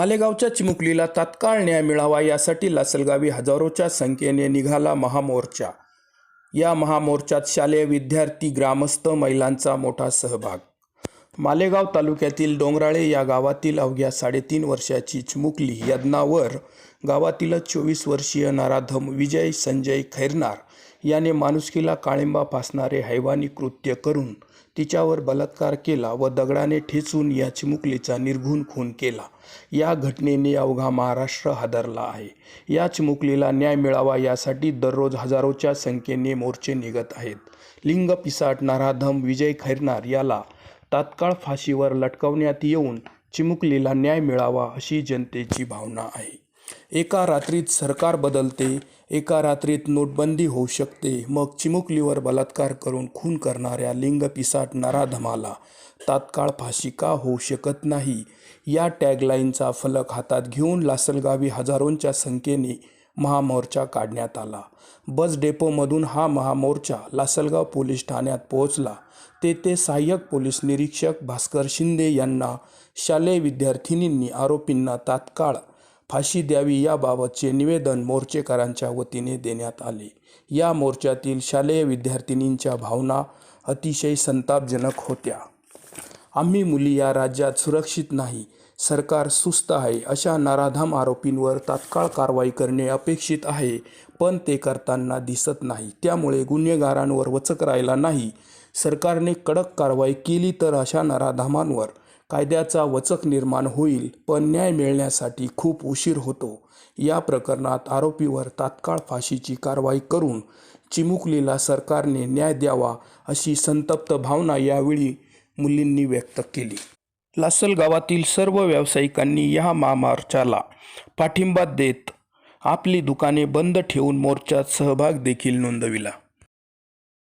मालेगावच्या चिमुकलीला तात्काळ न्याय मिळावा यासाठी लासलगावी हजारोच्या संख्येने निघाला महामोर्चा। या महामोर्चात शालेय विद्यार्थी, ग्रामस्थ, महिलांचा मोठा सहभाग। मालेगाव तालुक्यातील डोंगराळे या गावातील अवघ्या 3.5 वर्षाची चिमुकली यदनावर गावातील 24 वर्षीय नराधम विजय संजय खैरनार याने माणुसकीला काळिंबा फासणारे हैवानी कृत्य करून तिच्यावर बलात्कार केला व दगडाने ठेचून या चिमुकलीचा निर्घृण खून केला। या घटनेने अवघा महाराष्ट्र हादरला आहे। या चिमुकलीला न्याय मिळावा यासाठी दररोज हजारोच्या संख्येने मोर्चे निघत आहेत। लिंग पिसाट नराधम विजय खैरनार याला तात्काळ फाशीवर लटकवण्यात येऊन चिमुकलीला न्याय मिळावा अशी जनतेची भावना आहे। एका रात्रीत सरकार बदलते, एका रात्रीत नोटबंदी होऊ शकते, मग चिमुकलीवर बलात्कार करून खून करणाऱ्या लिंग पिसाट नराधमाला तात्काळ फाशी का होऊ शकत नाही? या टॅगलाईनचा फलक हातात घेऊन लासलगावी हजारोंच्या संख्येने महामोर्चा काढण्यात आला। बस डेपोमधून हा महामोर्चा लासलगाव पोलीस ठाण्यात पोहोचला। तेथे सहाय्यक पोलीस निरीक्षक भास्कर शिंदे यांना शालेय विद्यार्थिनींनी आरोपींना तात्काळ फाशी द्यावी याबाबतचे निवेदन मोर्चेकरांच्या वतीने देण्यात आले। या मोर्चातील शालेय विद्यार्थिनींच्या भावना अतिशय संतापजनक होत्या। आम्ही मुली या राज्यात सुरक्षित नाही, सरकार सुस्त आहे, अशा नराधम आरोपींवर तात्काळ कारवाई करणे अपेक्षित आहे, पण ते करताना दिसत नाही। त्यामुळे गुन्हेगारांवर वचक राहिला नाही। सरकारने कडक कारवाई केली तर अशा नराधमांवर कायद्याचा वचक निर्माण होईल, पण न्याय मिळण्यासाठी खूप उशीर होतो। या प्रकरणात आरोपीवर तात्काळ फाशीची कारवाई करून चिमुकलीला सरकारने न्याय द्यावा अशी संतप्त भावना यावेळी मुलींनी व्यक्त केली। लासलगावातील सर्व व्यावसायिकांनी या महामोर्चाला पाठिंबा देत आपली दुकाने बंद ठेवून मोर्चात सहभाग देखील नोंदविला।